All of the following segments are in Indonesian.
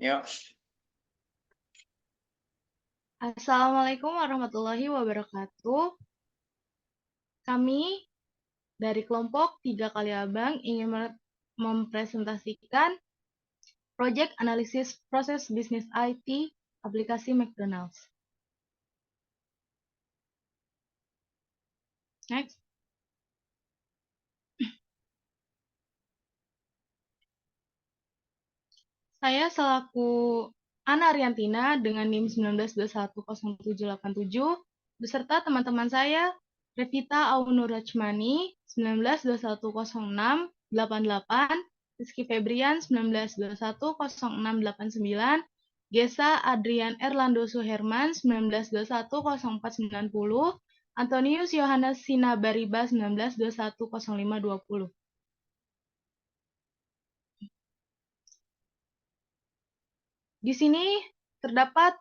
Yuk. Assalamualaikum warahmatullahi wabarakatuh. Kami dari kelompok 3 kali Abang ingin mempresentasikan Project Analisis Proses Bisnis IT aplikasi McDonald's. Next. Saya selaku Ana Ariantina dengan NIM 19210787 beserta teman-teman saya Revita Aunur Rachmani 19210688, Rizky Febrian 19210689, Gesa Adrian Erlando Suherman 19210490, Antonius Yohanes Sinabariba 19210520. Di sini terdapat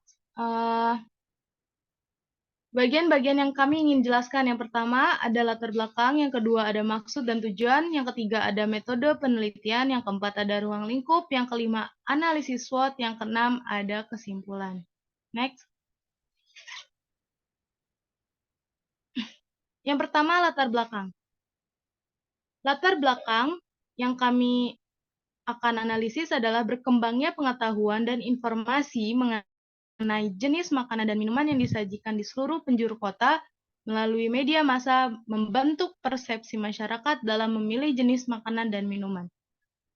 bagian-bagian yang kami ingin jelaskan. Yang pertama ada latar belakang, yang kedua ada maksud dan tujuan, yang ketiga ada metode penelitian, yang keempat ada ruang lingkup, yang kelima analisis SWOT, yang keenam ada kesimpulan. Next. Yang pertama latar belakang. Latar belakang yang kami akan analisis adalah berkembangnya pengetahuan dan informasi mengenai jenis makanan dan minuman yang disajikan di seluruh penjuru kota melalui media massa membentuk persepsi masyarakat dalam memilih jenis makanan dan minuman.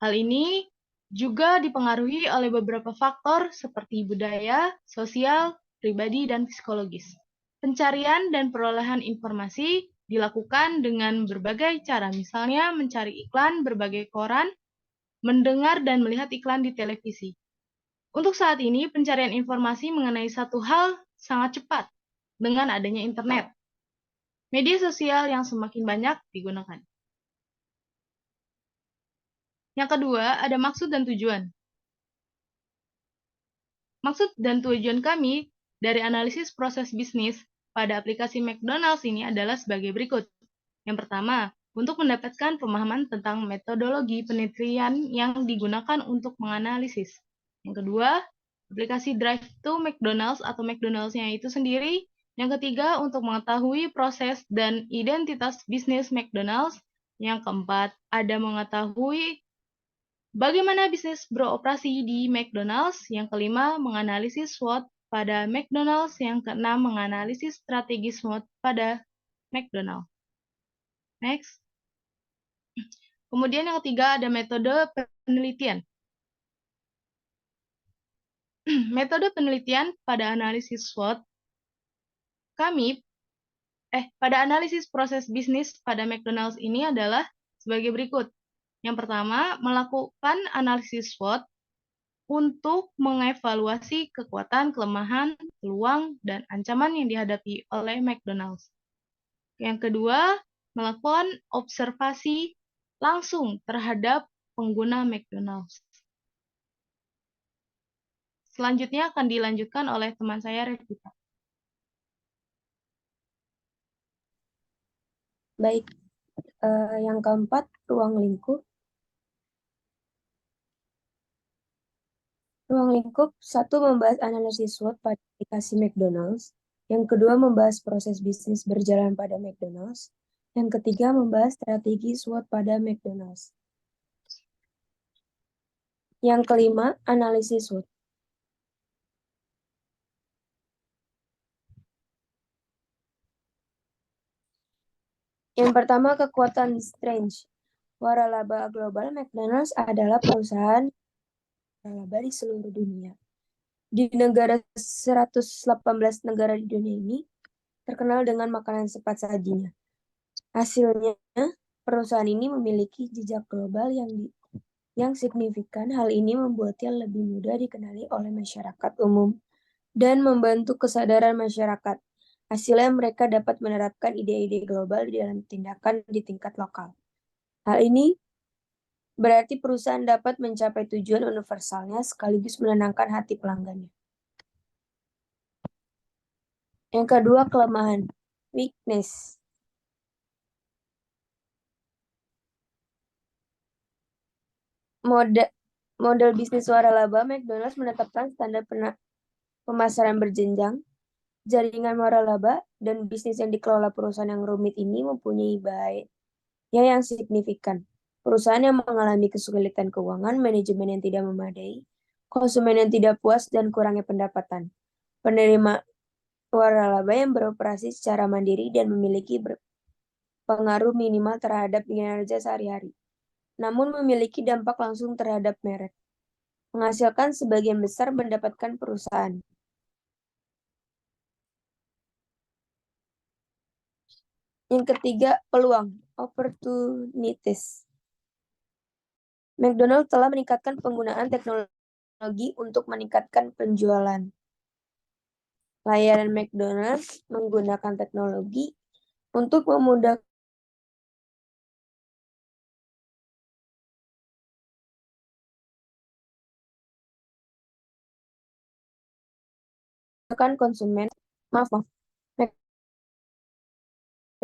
Hal ini juga dipengaruhi oleh beberapa faktor seperti budaya, sosial, pribadi, dan psikologis. Pencarian dan perolehan informasi dilakukan dengan berbagai cara, misalnya mencari iklan berbagai koran, mendengar dan melihat iklan di televisi. Untuk saat ini, pencarian informasi mengenai satu hal sangat cepat dengan adanya internet. Media sosial yang semakin banyak digunakan. Yang kedua, ada maksud dan tujuan. Maksud dan tujuan kami dari analisis proses bisnis pada aplikasi McDonald's ini adalah sebagai berikut. Yang pertama, untuk mendapatkan pemahaman tentang metodologi penelitian yang digunakan untuk menganalisis. Yang kedua, aplikasi Drive to McDonald's atau McDonald's-nya itu sendiri. Yang ketiga, untuk mengetahui proses dan identitas bisnis McDonald's. Yang keempat, ada mengetahui bagaimana bisnis beroperasi di McDonald's. Yang kelima, menganalisis SWOT pada McDonald's. Yang keenam, menganalisis strategi SWOT pada McDonald's. Next. Kemudian yang ketiga ada metode penelitian. Metode penelitian pada analisis SWOT pada analisis proses bisnis pada McDonald's ini adalah sebagai berikut. Yang pertama, melakukan analisis SWOT untuk mengevaluasi kekuatan, kelemahan, peluang, dan ancaman yang dihadapi oleh McDonald's. Yang kedua, melakukan observasi langsung terhadap pengguna McDonald's. Selanjutnya akan dilanjutkan oleh teman saya, Revita. Baik, yang keempat, ruang lingkup. Ruang lingkup, satu, membahas analisis SWOT pada aplikasi McDonald's. Yang kedua, membahas proses bisnis berjalan pada McDonald's. Yang ketiga, membahas strategi SWOT pada McDonald's. Yang kelima, analisis SWOT. Yang pertama, kekuatan strength. Waralaba global, McDonald's adalah perusahaan waralaba di seluruh dunia. Di 118 negara di dunia ini terkenal dengan makanan cepat sajinya. Hasilnya, perusahaan ini memiliki jejak global yang signifikan. Hal ini membuatnya lebih mudah dikenali oleh masyarakat umum dan membantu kesadaran masyarakat. Hasilnya mereka dapat menerapkan ide-ide global di dalam tindakan di tingkat lokal. Hal ini berarti perusahaan dapat mencapai tujuan universalnya sekaligus menenangkan hati pelanggannya. Yang kedua, kelemahan, weakness. model bisnis waralaba, McDonald's menetapkan standar pemasaran berjenjang. Jaringan waralaba dan bisnis yang dikelola perusahaan yang rumit ini mempunyai bahaya yang signifikan. Perusahaan yang mengalami kesulitan keuangan, manajemen yang tidak memadai, konsumen yang tidak puas, dan kurangnya pendapatan. Penerima waralaba yang beroperasi secara mandiri dan memiliki pengaruh minimal terhadap kinerja sehari-hari, namun memiliki dampak langsung terhadap merek, menghasilkan sebagian besar mendapatkan perusahaan. Yang ketiga, peluang, opportunities. McDonald's telah meningkatkan penggunaan teknologi untuk meningkatkan penjualan. Layanan McDonald's menggunakan teknologi untuk memudahkan konsumen. Maaf.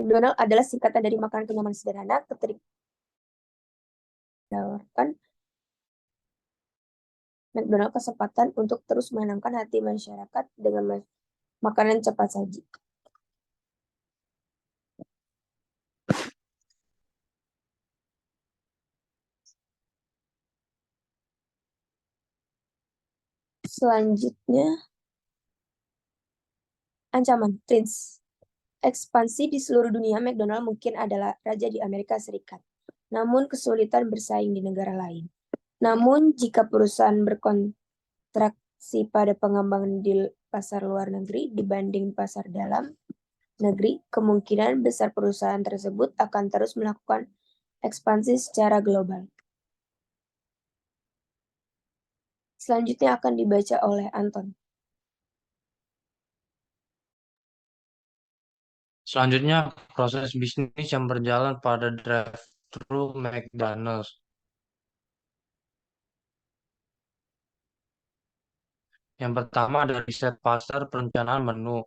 McDonald's adalah singkatan dari makanan kenyamanan sederhana, menawarkan McDonald's kesempatan untuk terus menenangkan hati masyarakat dengan makanan cepat saji. Selanjutnya, ancaman, threats. Ekspansi di seluruh dunia, McDonald's mungkin adalah raja di Amerika Serikat, namun kesulitan bersaing di negara lain. Namun, jika perusahaan berkontraksi pada pengembangan di pasar luar negeri dibanding pasar dalam negeri, kemungkinan besar perusahaan tersebut akan terus melakukan ekspansi secara global. Selanjutnya akan dibaca oleh Anton. Selanjutnya, proses bisnis yang berjalan pada drive-thru McDonald's. Yang pertama ada riset pasar perencanaan menu.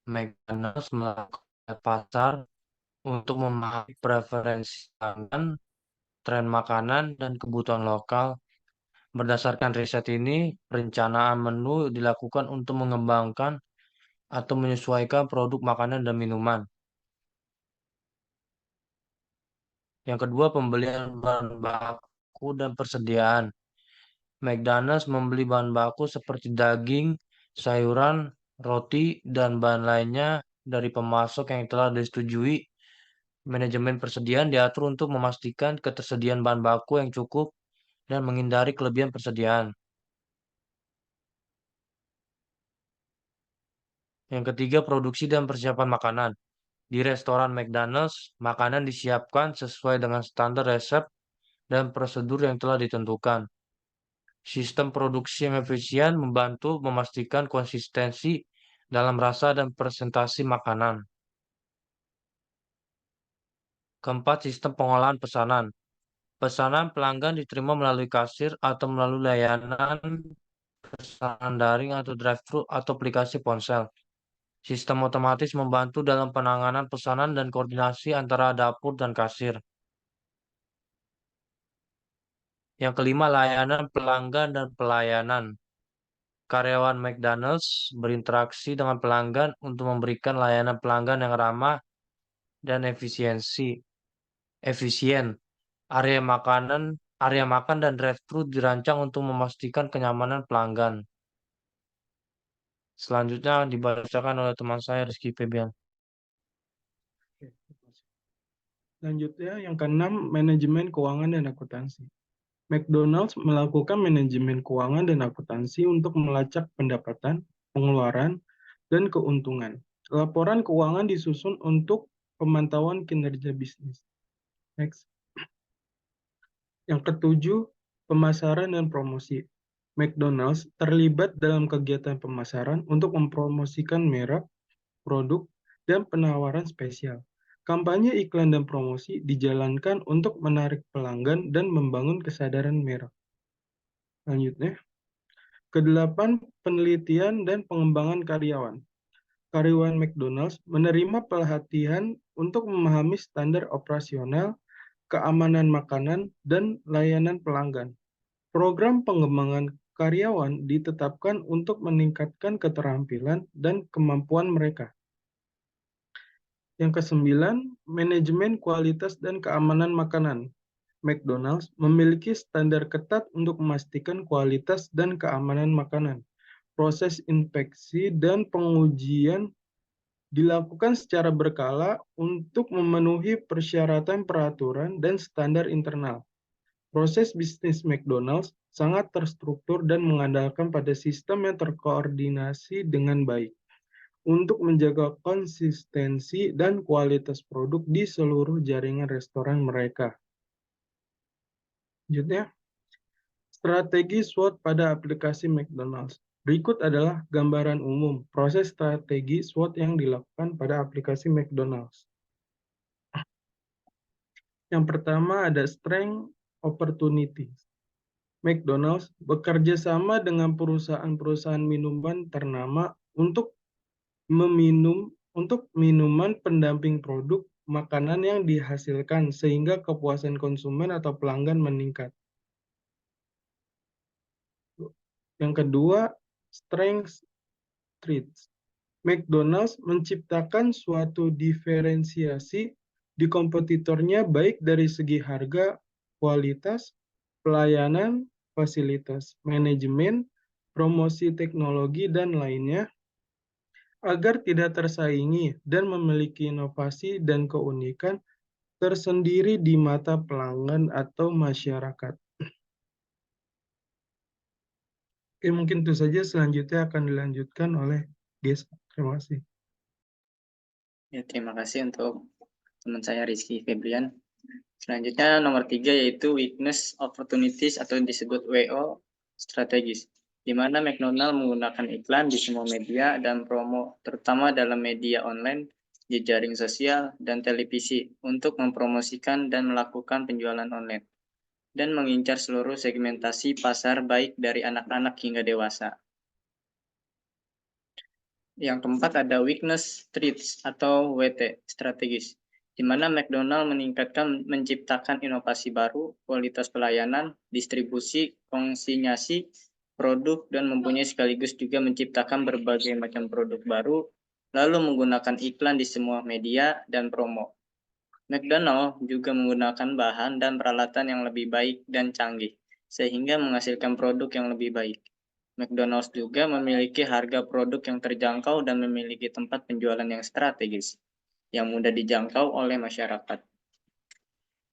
McDonald's melakukan riset pasar untuk memahami preferensi pelanggan, tren makanan, dan kebutuhan lokal. Berdasarkan riset ini, perencanaan menu dilakukan untuk mengembangkan atau menyesuaikan produk makanan dan minuman. Yang kedua, pembelian bahan baku dan persediaan. McDonald's membeli bahan baku seperti daging, sayuran, roti, dan bahan lainnya dari pemasok yang telah disetujui. Manajemen persediaan diatur untuk memastikan ketersediaan bahan baku yang cukup dan menghindari kelebihan persediaan. Yang ketiga, produksi dan persiapan makanan. Di restoran McDonald's, makanan disiapkan sesuai dengan standar resep dan prosedur yang telah ditentukan. Sistem produksi yang efisien membantu memastikan konsistensi dalam rasa dan presentasi makanan. Keempat, sistem pengolahan pesanan. Pesanan pelanggan diterima melalui kasir atau melalui layanan pesanan daring atau drive-thru atau aplikasi ponsel. Sistem otomatis membantu dalam penanganan pesanan dan koordinasi antara dapur dan kasir. Yang kelima, layanan pelanggan dan pelayanan. Karyawan McDonald's berinteraksi dengan pelanggan untuk memberikan layanan pelanggan yang ramah dan efisien. Area makan dan drive-thru dirancang untuk memastikan kenyamanan pelanggan. Selanjutnya dibacakan oleh teman saya Rizky Febian. Selanjutnya yang keenam, manajemen keuangan dan akuntansi. McDonald's melakukan manajemen keuangan dan akuntansi untuk melacak pendapatan, pengeluaran, dan keuntungan. Laporan keuangan disusun untuk pemantauan kinerja bisnis. Next. Yang ketujuh, pemasaran dan promosi. McDonald's terlibat dalam kegiatan pemasaran untuk mempromosikan merek, produk, dan penawaran spesial. Kampanye iklan dan promosi dijalankan untuk menarik pelanggan dan membangun kesadaran merek. Selanjutnya, kedelapan, penelitian dan pengembangan karyawan. Karyawan McDonald's menerima pelatihan untuk memahami standar operasional, keamanan makanan, dan layanan pelanggan. Program pengembangan karyawan ditetapkan untuk meningkatkan keterampilan dan kemampuan mereka. Yang kesembilan, manajemen kualitas dan keamanan makanan. McDonald's memiliki standar ketat untuk memastikan kualitas dan keamanan makanan. Proses inspeksi dan pengujian dilakukan secara berkala untuk memenuhi persyaratan peraturan dan standar internal. Proses bisnis McDonald's sangat terstruktur dan mengandalkan pada sistem yang terkoordinasi dengan baik untuk menjaga konsistensi dan kualitas produk di seluruh jaringan restoran mereka. Selanjutnya, strategi SWOT pada aplikasi McDonald's. Berikut adalah gambaran umum proses strategi SWOT yang dilakukan pada aplikasi McDonald's. Yang pertama ada strength opportunity. McDonald's bekerja sama dengan perusahaan-perusahaan minuman ternama untuk minuman pendamping produk makanan yang dihasilkan sehingga kepuasan konsumen atau pelanggan meningkat. Yang kedua, strength traits. McDonald's menciptakan suatu diferensiasi di kompetitornya baik dari segi harga, kualitas, pelayanan, fasilitas, manajemen, promosi teknologi, dan lainnya, agar tidak tersaingi dan memiliki inovasi dan keunikan tersendiri di mata pelanggan atau masyarakat. Oke, mungkin itu saja. Selanjutnya akan dilanjutkan oleh Des. Terima kasih. Ya, terima kasih untuk teman saya Rizky Febrian. Selanjutnya nomor 3 yaitu weakness opportunities atau disebut WO strategis, di mana McDonald menggunakan iklan di semua media dan promo, terutama dalam media online, jejaring sosial, dan televisi untuk mempromosikan dan melakukan penjualan online, dan mengincar seluruh segmentasi pasar baik dari anak-anak hingga dewasa. Yang keempat ada weakness traits atau WT strategis, di mana McDonald menciptakan inovasi baru, kualitas pelayanan, distribusi, konsinyasi, produk, dan mempunyai sekaligus juga menciptakan berbagai macam produk baru, lalu menggunakan iklan di semua media dan promo. McDonald juga menggunakan bahan dan peralatan yang lebih baik dan canggih, sehingga menghasilkan produk yang lebih baik. McDonald's juga memiliki harga produk yang terjangkau dan memiliki tempat penjualan yang strategis, yang mudah dijangkau oleh masyarakat.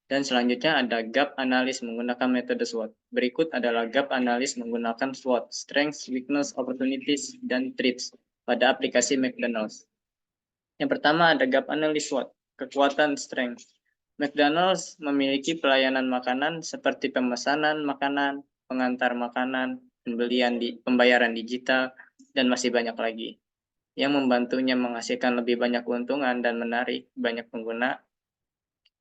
Dan selanjutnya ada gap analis menggunakan metode SWOT. Berikut adalah gap analis menggunakan SWOT, Strengths, Weakness, Opportunities, dan Threats pada aplikasi McDonald's. Yang pertama ada gap analis SWOT, kekuatan strength. McDonald's memiliki pelayanan makanan seperti pemesanan makanan, pengantar makanan, pembayaran digital, dan masih banyak lagi, yang membantunya menghasilkan lebih banyak keuntungan dan menarik banyak pengguna.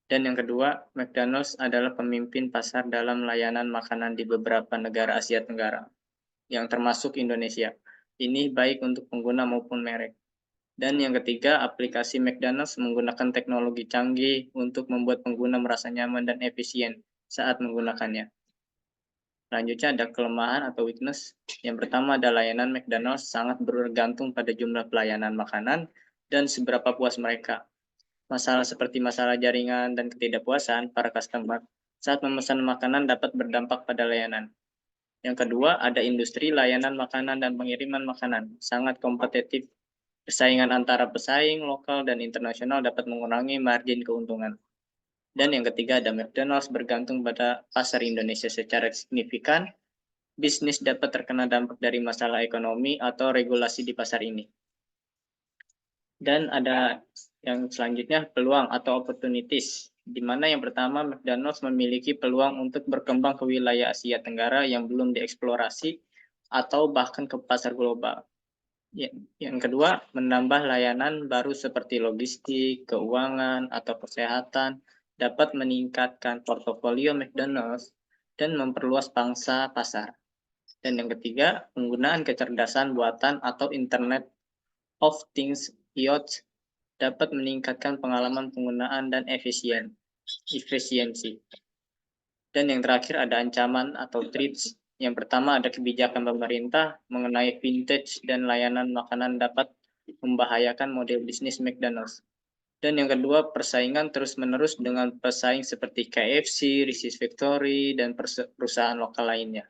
Dan yang kedua, McDonald's adalah pemimpin pasar dalam layanan makanan di beberapa negara Asia Tenggara, yang termasuk Indonesia. Ini baik untuk pengguna maupun merek. Dan yang ketiga, aplikasi McDonald's menggunakan teknologi canggih untuk membuat pengguna merasa nyaman dan efisien saat menggunakannya. Selanjutnya ada kelemahan atau weakness. Yang pertama ada layanan McDonald's sangat bergantung pada jumlah pelayanan makanan dan seberapa puas mereka. Masalah seperti masalah jaringan dan ketidakpuasan para customer saat memesan makanan dapat berdampak pada layanan. Yang kedua, ada industri layanan makanan dan pengiriman makanan sangat kompetitif. Persaingan antara pesaing lokal dan internasional dapat mengurangi margin keuntungan. Dan yang ketiga ada McDonald's bergantung pada pasar Indonesia secara signifikan. Bisnis dapat terkena dampak dari masalah ekonomi atau regulasi di pasar ini. Dan ada yang selanjutnya peluang atau opportunities, di mana yang pertama McDonald's memiliki peluang untuk berkembang ke wilayah Asia Tenggara yang belum dieksplorasi atau bahkan ke pasar global. Yang kedua, menambah layanan baru seperti logistik, keuangan, atau kesehatan dapat meningkatkan portofolio McDonald's dan memperluas pangsa pasar. Dan yang ketiga, penggunaan kecerdasan buatan atau Internet of Things (IoT) dapat meningkatkan pengalaman penggunaan dan efisiensi. Dan yang terakhir ada ancaman atau threats. Yang pertama ada kebijakan pemerintah mengenai vintage dan layanan makanan dapat membahayakan model bisnis McDonald's. Dan yang kedua, persaingan terus-menerus dengan pesaing seperti KFC, Reese's Factory, dan perusahaan lokal lainnya.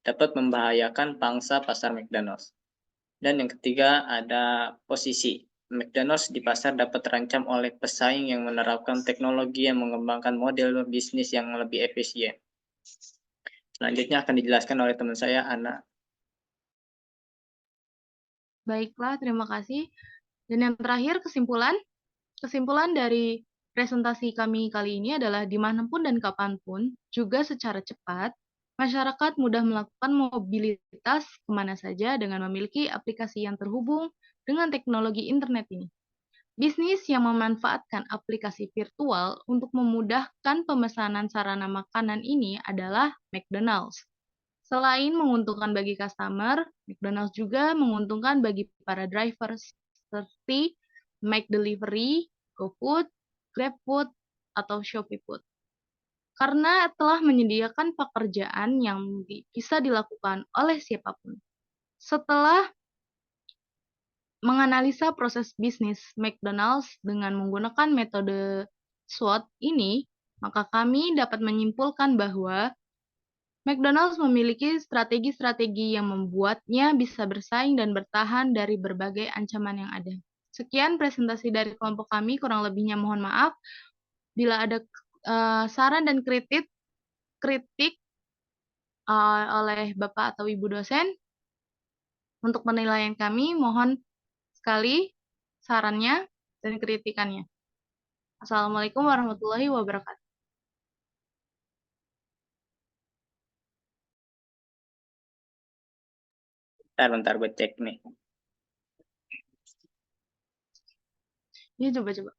Dapat membahayakan pangsa pasar McDonald's. Dan yang ketiga, ada posisi. McDonald's di pasar dapat terancam oleh pesaing yang menerapkan teknologi yang mengembangkan model bisnis yang lebih efisien. Selanjutnya akan dijelaskan oleh teman saya, Ana. Baiklah, terima kasih. Dan yang terakhir, kesimpulan. Kesimpulan dari presentasi kami kali ini adalah dimanapun dan kapanpun, juga secara cepat, masyarakat mudah melakukan mobilitas kemana saja dengan memiliki aplikasi yang terhubung dengan teknologi internet ini. Bisnis yang memanfaatkan aplikasi virtual untuk memudahkan pemesanan sarana makanan ini adalah McDonald's. Selain menguntungkan bagi customer, McDonald's juga menguntungkan bagi para drivers seperti McDelivery, GoFood, GrabFood, atau ShopeeFood. Karena telah menyediakan pekerjaan yang bisa dilakukan oleh siapapun. Setelah menganalisa proses bisnis McDonald's dengan menggunakan metode SWOT ini, maka kami dapat menyimpulkan bahwa McDonald's memiliki strategi-strategi yang membuatnya bisa bersaing dan bertahan dari berbagai ancaman yang ada. Sekian presentasi dari kelompok kami, kurang lebihnya mohon maaf. Bila ada saran dan kritik oleh Bapak atau Ibu dosen, untuk penilaian kami, mohon sekali sarannya dan kritikannya. Assalamualaikum warahmatullahi wabarakatuh. Bentar gue cek nih. Ini coba-coba.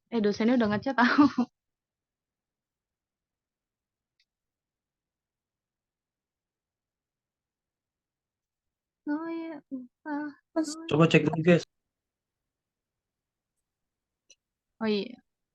Dosennya udah ngechat tahu. Oh ya, Coba cek dulu guys. oh iya.